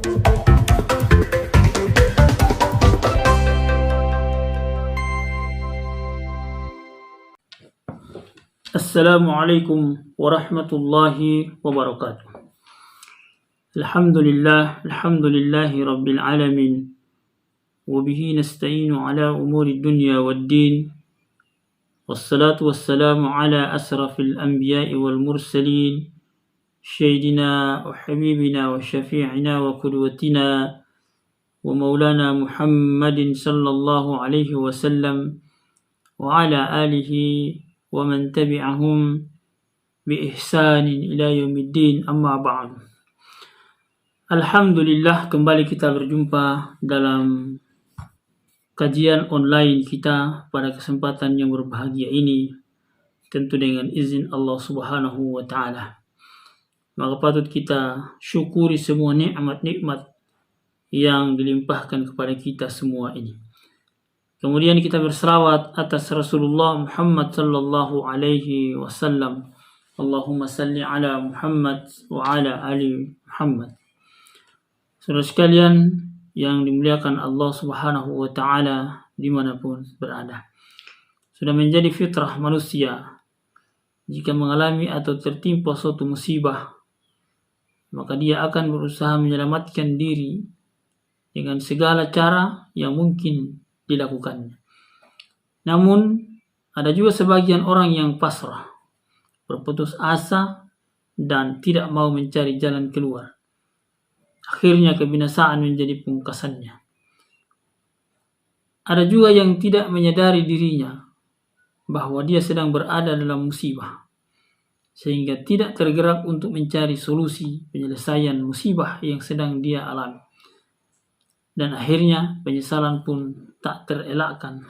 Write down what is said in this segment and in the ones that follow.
Assalamualaikum warahmatullahi wabarakatuh. Alhamdulillahi rabbil alamin. Wabihi nasta'inu ala umuri dunya waddin. Wassalatu wassalamu ala asrafil anbiya'i wal mursalin. Sayyidina wa habibina wa syafi'ina wa qudwatina wa maulana Muhammadin sallallahu alaihi wasallam wa ala alihi wa man tabi'ahum bi ihsanin ila yaumiddin, amma ba'd. Alhamdulillah, kembali kita berjumpa dalam kajian online kita pada kesempatan yang berbahagia ini, tentu dengan izin Allah Subhanahu wa taala. Maka patut kita syukuri semua nikmat-nikmat yang dilimpahkan kepada kita semua ini. Kemudian kita berselawat atas Rasulullah Muhammad sallallahu alaihi wasallam. Allahumma salli ala Muhammad wa ala ali Muhammad. Saudara sekalian yang dimuliakan Allah Subhanahu wa taala dimanapun berada. Sudah menjadi fitrah manusia, jika mengalami atau tertimpa suatu musibah, maka dia akan berusaha menyelamatkan diri dengan segala cara yang mungkin dilakukannya. Namun ada juga sebagian orang yang pasrah, berputus asa dan tidak mau mencari jalan keluar. Akhirnya kebinasaan menjadi pungkasannya. Ada juga yang tidak menyadari dirinya bahwa dia sedang berada dalam musibah, sehingga tidak tergerak untuk mencari solusi penyelesaian musibah yang sedang dia alami. Dan akhirnya penyesalan pun tak terelakkan.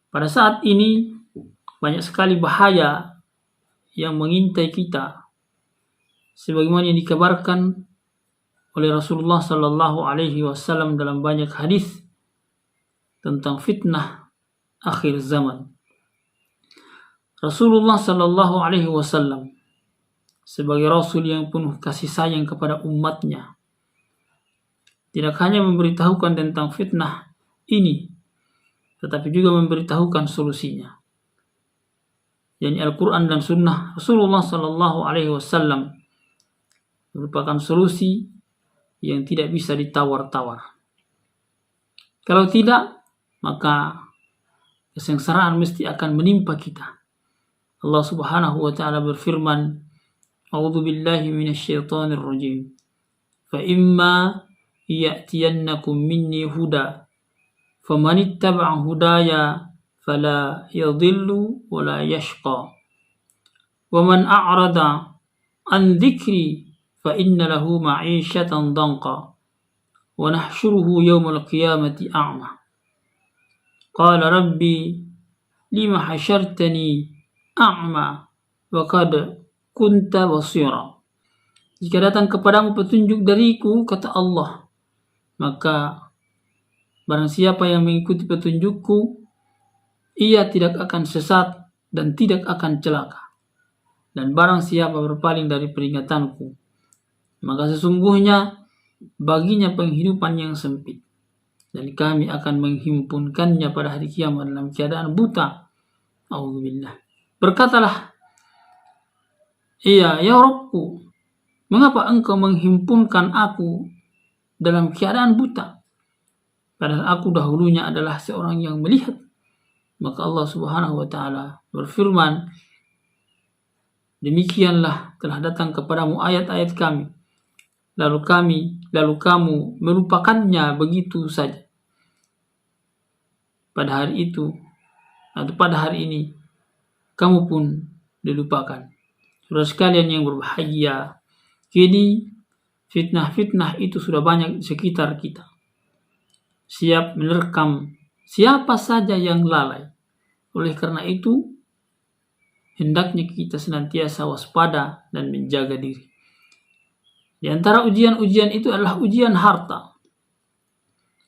Pada saat ini banyak sekali bahaya yang mengintai kita, sebagaimana yang dikabarkan oleh Rasulullah sallallahu alaihi wasallam dalam banyak hadis tentang fitnah akhir zaman. Rasulullah sallallahu alaihi wasallam sebagai rasul yang penuh kasih sayang kepada umatnya, tidak hanya memberitahukan tentang fitnah ini, tetapi juga memberitahukan solusinya. Yani Al-Quran dan Sunnah Rasulullah Sallallahu Alaihi Wasallam merupakan solusi yang tidak bisa ditawar-tawar. Kalau tidak, maka kesengsaraan mesti akan menimpa kita. Allah Subhanahu Wa Taala berfirman, "A'udzu billahi minasyaitonir rajim. Fa imma ya'tiyannakum minni huda faman ittaba'a hudaya fala yadhillu wa la yashqa wa man a'rada an dhikri fa inna lahu ma'isyatan dhanqa wa nahsyuruhu yawmal qiyamati a'ma qala rabbi lima hasyartani a'ma wa qad kunta basira." Jika datang kepadamu petunjuk dariku, kata Allah, maka barang siapa yang mengikuti petunjukku, ia tidak akan sesat dan tidak akan celaka. Dan barang siapa berpaling dari peringatanku, maka sesungguhnya baginya penghidupan yang sempit. Dan kami akan menghimpunkannya pada hari kiamat dalam keadaan buta. A'udzubillah. Berkatalah ia, "Ya Rabbku, mengapa engkau menghimpunkan aku dalam keadaan buta? Padahal aku dahulunya adalah seorang yang melihat." Maka Allah Subhanahu wa taala berfirman, "Demikianlah telah datang kepadamu ayat-ayat kami, lalu kamu melupakannya begitu saja. Pada hari itu atau pada hari ini kamu pun dilupakan." Saudara sekalian yang berbahagia, kini fitnah-fitnah itu sudah banyak di sekitar kita, siap menerkam siapa saja yang lalai. Oleh karena itu, hendaknya kita senantiasa waspada dan menjaga diri. Di antara ujian-ujian itu adalah ujian harta.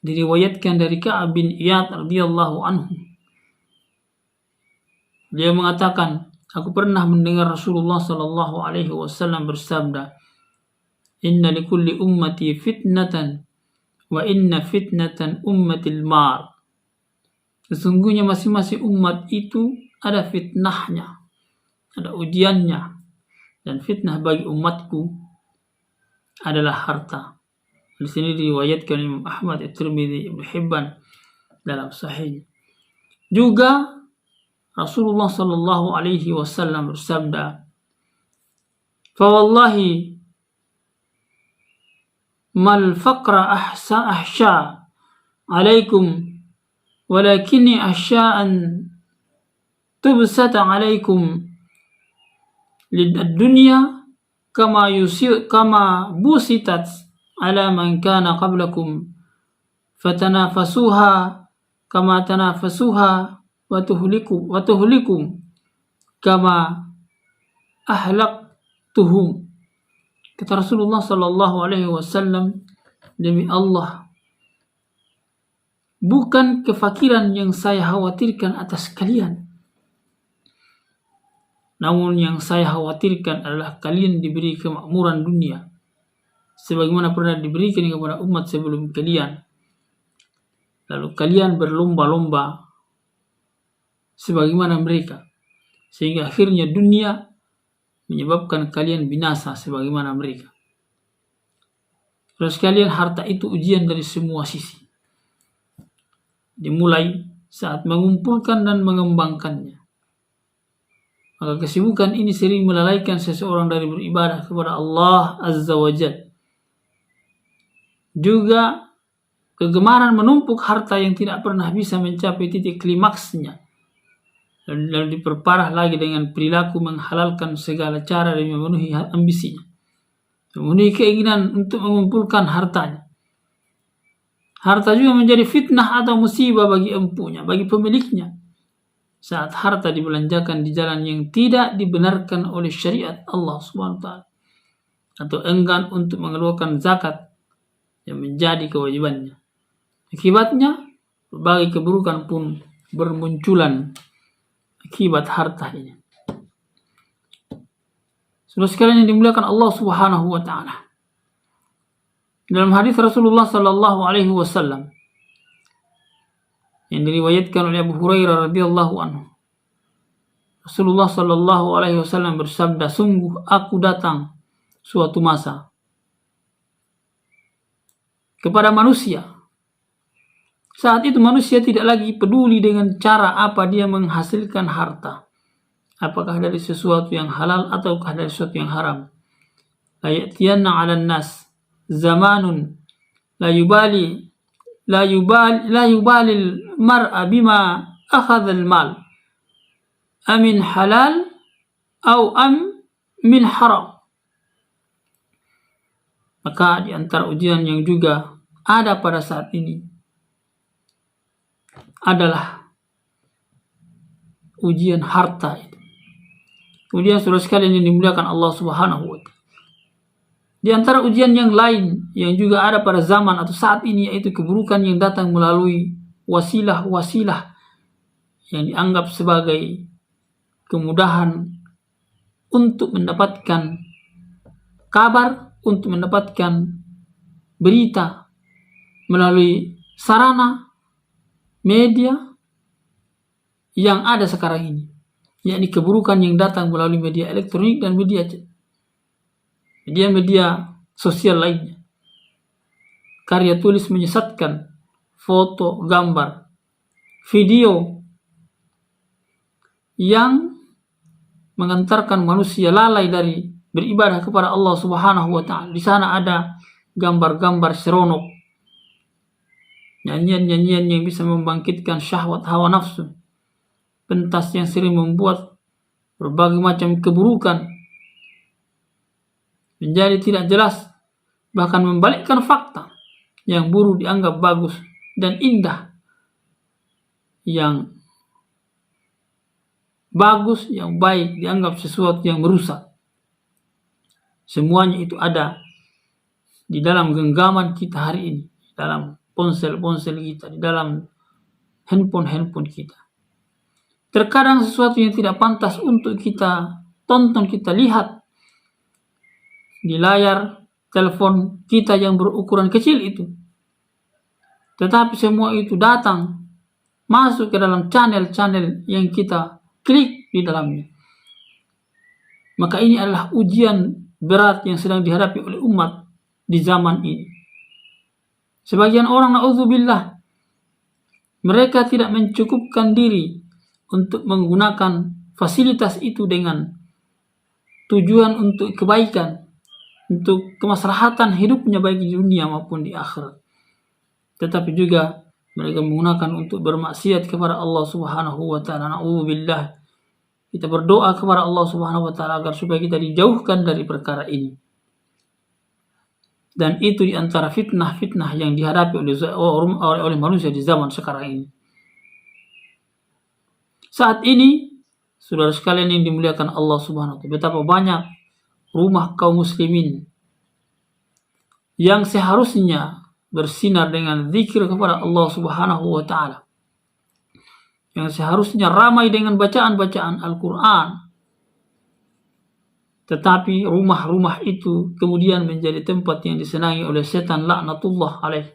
Diriwayatkan dari Ka'ab bin Iyad radhiyallahu anhu, dia mengatakan, "Aku pernah mendengar Rasulullah sallallahu alaihi wasallam bersabda, inna likulli ummati fitnatan wa inna fitnatan ummatil mar. Sesungguhnya masing-masing umat itu ada fitnahnya, ada ujiannya, dan fitnah bagi umatku adalah harta. Di sini diriwayatkan Imam Ahmad, At-Tirmidzi, Ibnu Hibban dalam sahih. Juga Rasulullah sallallahu alaihi wasallam bersabda, "Fa wallahi mal faqra ahsha alaikum walakinni asya'an tubsata alaikum lid-dunya kama busitat ala man kana qablakum fatanafasuha kama tanafasuha wa tuhlikum kama ahlaktuhum." Kata Rasulullah sallallahu alaihi wasallam, demi Allah, bukan kefakiran yang saya khawatirkan atas kalian, namun yang saya khawatirkan adalah kalian diberi kemakmuran dunia sebagaimana pernah diberikan kepada umat sebelum kalian, lalu kalian berlomba-lomba sebagaimana mereka, sehingga akhirnya dunia menyebabkan kalian binasa sebagaimana mereka. Terus kalian, harta itu ujian dari semua sisi. Dimulai saat mengumpulkan dan mengembangkannya. Maka kesibukan ini sering melalaikan seseorang dari beribadah kepada Allah Azza wa Jalla. Juga kegemaran menumpuk harta yang tidak pernah bisa mencapai titik klimaksnya, lalu diperparah lagi dengan perilaku menghalalkan segala cara demi memenuhi ambisinya, memenuhi keinginan untuk mengumpulkan hartanya. Harta juga menjadi fitnah atau musibah bagi empunya, bagi pemiliknya, saat harta dibelanjakan di jalan yang tidak dibenarkan oleh syariat Allah Subhanahu wa taala, atau enggan untuk mengeluarkan zakat yang menjadi kewajibannya. Akibatnya berbagai keburukan pun bermunculan akibat harta ini. Saudara sekalian yang dimuliakan Allah Subhanahu wa taala, dalam hadis Rasulullah sallallahu alaihi wasallam yang diriwayatkan oleh Abu Hurairah radhiyallahu anhu, Rasulullah sallallahu alaihi wasallam bersabda, "Sungguh aku datang suatu masa kepada manusia. Saat itu manusia tidak lagi peduli dengan cara apa dia menghasilkan harta, apakah dari sesuatu yang halal ataukah dari sesuatu yang haram. La ya'tiyanna 'alan nas zamanun la yubali al-mar'a bima akhadha al-mal amin halal au min haram." Maka di antara ujian yang juga ada pada saat ini adalah ujian harta itu. Kemudian saudara sekalian yang dimuliakan Allah Subhanahu wa taala, di antara ujian yang lain yang juga ada pada zaman atau saat ini, yaitu keburukan yang datang melalui wasilah-wasilah yang dianggap sebagai kemudahan untuk mendapatkan kabar, untuk mendapatkan berita melalui sarana media yang ada sekarang ini, yakni keburukan yang datang melalui media elektronik dan media sosial lainnya. Karya tulis menyesatkan, foto, gambar, video yang mengantarkan manusia lalai dari beribadah kepada Allah Subhanahu wa taala. Di sana ada gambar-gambar seronok, nyanyian-nyanyian yang bisa membangkitkan syahwat hawa nafsu, pentas yang sering membuat berbagai macam keburukan menjadi tidak jelas, bahkan membalikkan fakta. Yang buruk dianggap bagus dan indah, yang bagus, yang baik dianggap sesuatu yang merusak. Semuanya itu ada di dalam genggaman kita hari ini, dalam ponsel-ponsel kita, di dalam handphone kita. Terkadang sesuatu yang tidak pantas untuk kita tonton, kita lihat di layar telepon kita yang berukuran kecil itu. Tetapi semua itu datang masuk ke dalam channel-channel yang kita klik di dalamnya. Maka ini adalah ujian berat yang sedang dihadapi oleh umat di zaman ini. Sebagian orang, na'udzubillah, mereka tidak mencukupkan diri untuk menggunakan fasilitas itu dengan tujuan untuk kebaikan, untuk kemaslahatan hidupnya baik di dunia maupun di akhirat. Tetapi juga mereka menggunakan untuk bermaksiat kepada Allah Subhanahu wa taala. Na'udzubillah. Kita berdoa kepada Allah Subhanahu wa taala agar supaya kita dijauhkan dari perkara ini. Dan itu di antara fitnah-fitnah yang dihadapi oleh manusia di zaman sekarang ini. Saat ini, saudara sekalian yang dimuliakan Allah Subhanahu wa taala, betapa banyak rumah kaum muslimin yang seharusnya bersinar dengan zikir kepada Allah Subhanahu wa taala, yang seharusnya ramai dengan bacaan-bacaan Al-Quran, tetapi rumah-rumah itu kemudian menjadi tempat yang disenangi oleh setan laknatullah alaih,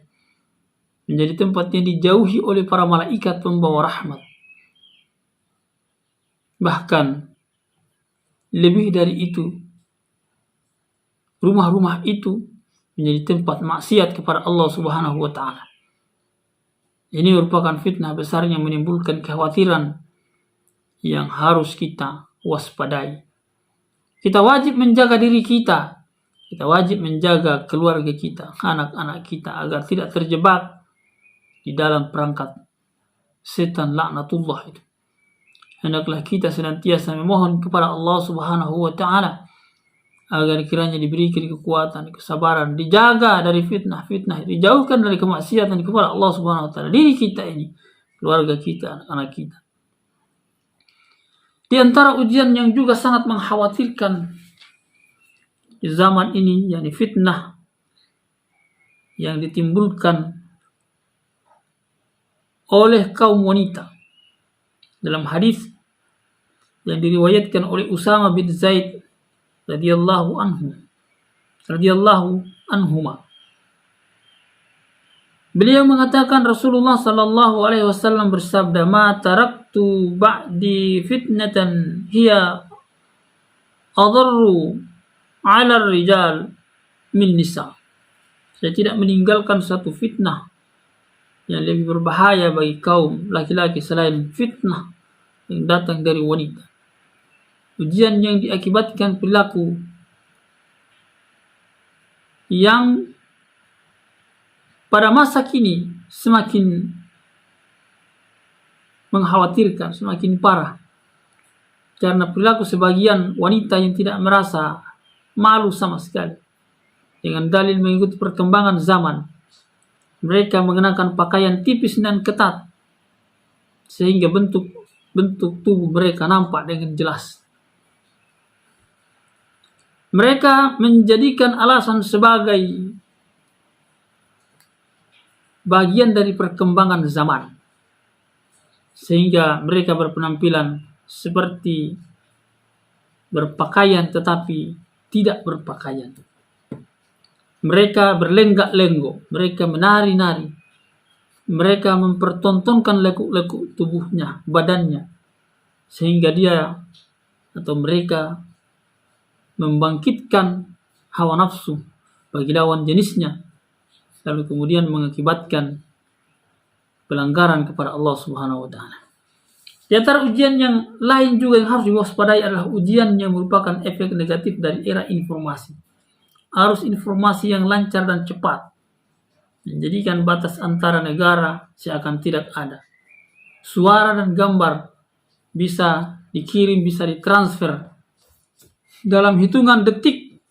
menjadi tempat yang dijauhi oleh para malaikat pembawa rahmat. Bahkan lebih dari itu, rumah-rumah itu menjadi tempat maksiat kepada Allah Subhanahu wa taala. Ini merupakan fitnah besar yang menimbulkan kekhawatiran yang harus kita waspadai. Kita wajib menjaga diri kita. Kita wajib menjaga keluarga kita, anak-anak kita agar tidak terjebak di dalam perangkat setan laknatullah itu. Hendaklah kita senantiasa memohon kepada Allah Subhanahu wa taala agar kiranya diberikan kekuatan, kesabaran, dijaga dari fitnah-fitnah, dijauhkan dari kemaksiatan kepada Allah Subhanahu wa taala, diri kita ini, keluarga kita, anak-anak kita. Di antara ujian yang juga sangat mengkhawatirkan di zaman ini, yakni fitnah yang ditimbulkan oleh kaum wanita. Dalam hadis yang diriwayatkan oleh Usama bin Zaid radhiyallahu anhuma, beliau mengatakan Rasulullah sallallahu alaihi wasallam bersabda, "Ma taraktu ba'di fitnatan hiya adarru 'ala ar-rijal min nisa." Saya tidak meninggalkan satu fitnah yang lebih berbahaya bagi kaum laki-laki selain fitnah yang datang dari wanita. Ujian yang diakibatkan perilaku yang pada masa kini semakin mengkhawatirkan, semakin parah. Karena perilaku sebagian wanita yang tidak merasa malu sama sekali. Dengan dalil mengikuti perkembangan zaman, mereka mengenakan pakaian tipis dan ketat, sehingga bentuk tubuh mereka nampak dengan jelas. Mereka menjadikan alasan sebagai bagian dari perkembangan zaman, sehingga mereka berpenampilan seperti berpakaian tetapi tidak berpakaian. Mereka berlenggak-lenggok, mereka menari-nari, mereka mempertontonkan lekuk-lekuk tubuhnya, badannya, sehingga dia atau mereka membangkitkan hawa nafsu bagi lawan jenisnya, lalu kemudian mengakibatkan pelanggaran kepada Allah Subhanahu wa taala. Di antara ujian yang lain juga yang harus diwaspadai adalah ujian yang merupakan efek negatif dari era informasi. Arus informasi yang lancar dan cepat menjadikan batas antara negara seakan tidak ada. Suara dan gambar bisa dikirim, bisa ditransfer dalam hitungan detik.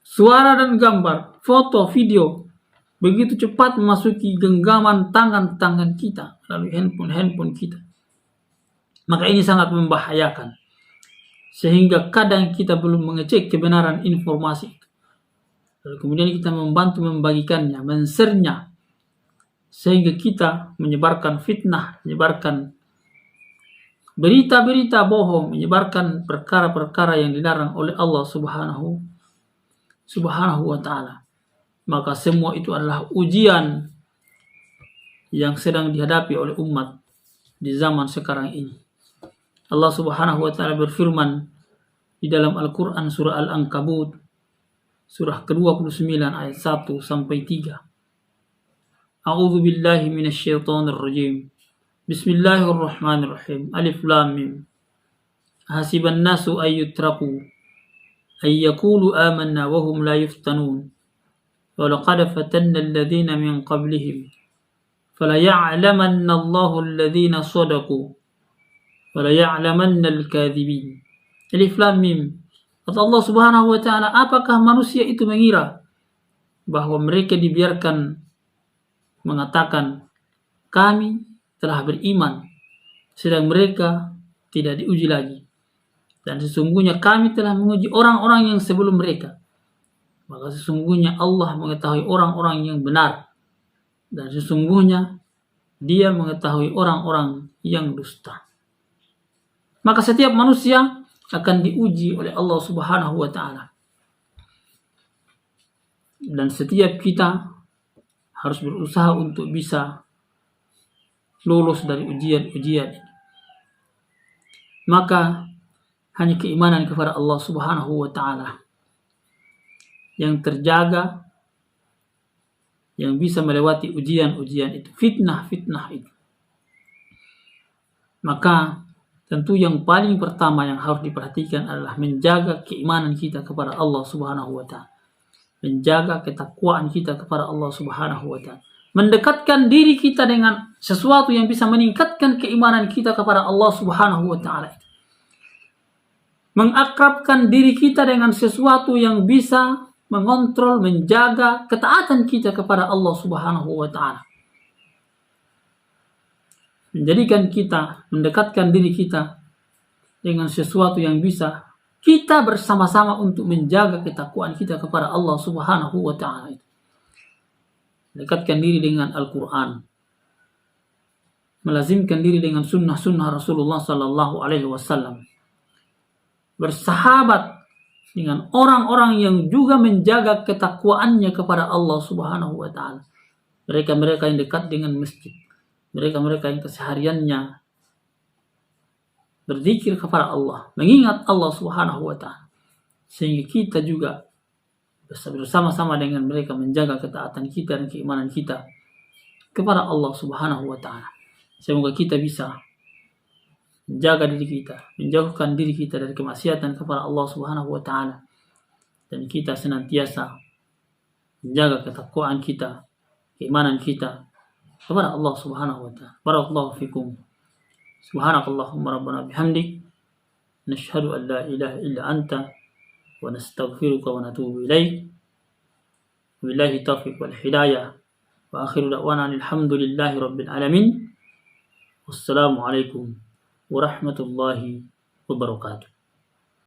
Suara dan gambar, foto, video begitu cepat memasuki genggaman tangan-tangan kita, lalu handphone kita. Maka ini sangat membahayakan, sehingga kadang kita belum mengecek kebenaran informasi. Lalu kemudian kita membantu membagikannya, men-share-nya, sehingga kita menyebarkan fitnah, menyebarkan berita-berita bohong, menyebarkan perkara-perkara yang dilarang oleh Allah Subhanahu Subhanahu wa ta'ala. Maka semua itu adalah ujian yang sedang dihadapi oleh umat di zaman sekarang ini. Allah Subhanahu wa ta'ala berfirman di dalam Al-Quran surah Al-Ankabut surah ke-29 ayat 1 sampai 3. A'udzu billahi minasyaitonir rajim. Bismillahirrahmanirrahim. Alif lam mim. Hasiban nasu ayyutraku ay yaqulu amanna wa hum la yuftanun. Wa laqad fatanna alladhina min qablihim. Fala ya'lamanna Allahu alladhina shadaqu wa la ya'lamanna al-kadhibin. Alif lam mim. Kata Allah Subhanahu wa ta'ala, apakah manusia itu mengira bahwa mereka dibiarkan mengatakan kami telah beriman, sedang mereka tidak diuji lagi. Dan sesungguhnya kami telah menguji orang-orang yang sebelum mereka. Maka sesungguhnya Allah mengetahui orang-orang yang benar. Dan sesungguhnya Dia mengetahui orang-orang yang dusta. Maka setiap manusia akan diuji oleh Allah Subhanahu wa ta'ala. Dan setiap kita harus berusaha untuk bisa lulus dari ujian-ujian ini. Maka hanya keimanan kepada Allah Subhanahu wa ta'ala yang terjaga, yang bisa melewati ujian-ujian itu, fitnah-fitnah itu. Maka tentu yang paling pertama yang harus diperhatikan adalah menjaga keimanan kita kepada Allah Subhanahu wa ta'ala. Menjaga ketakwaan kita kepada Allah Subhanahu wa ta'ala. Mendekatkan diri kita dengan sesuatu yang bisa meningkatkan keimanan kita kepada Allah Subhanahu wa ta'ala. Mengakrabkan diri kita dengan sesuatu yang bisa mengontrol, menjaga ketaatan kita kepada Allah Subhanahu wa ta'ala. Menjadikan kita, mendekatkan diri kita dengan sesuatu yang bisa kita bersama-sama untuk menjaga ketakwaan kita kepada Allah Subhanahu wa ta'ala. Dekatkan diri dengan Al-Quran, melazimkan diri dengan sunnah-sunnah Rasulullah sallallahu alaihi wasallam, bersahabat dengan orang-orang yang juga menjaga ketakwaannya kepada Allah Subhanahu wa ta'ala. Mereka-mereka yang dekat dengan masjid, mereka-mereka yang kesehariannya berzikir kepada Allah, mengingat Allah Subhanahu wa ta'ala, sehingga kita juga bersama-sama dengan mereka menjaga ketaatan kita dan keimanan kita kepada Allah Subhanahu wa ta'ala. Semoga kita bisa menjaga diri kita, menjauhkan diri kita dari kemaksiatan kepada Allah Subhanahu wa ta'ala, dan kita senantiasa menjaga ketakwaan kita, keimanan kita kepada Allah Subhanahu wa ta'ala. Barakallahu fikum. Subhanakallahumma rabbana bihamdik, nashhadu an la ilaha illa anta, wa nastaghfiruka wa natubu ilaik. Wabillahi taufiq wal hidayah. Wa akhiru da'wana alhamdulillahi rabbil alamin. Wassalamu alaikum warahmatullahi wabarakatuh.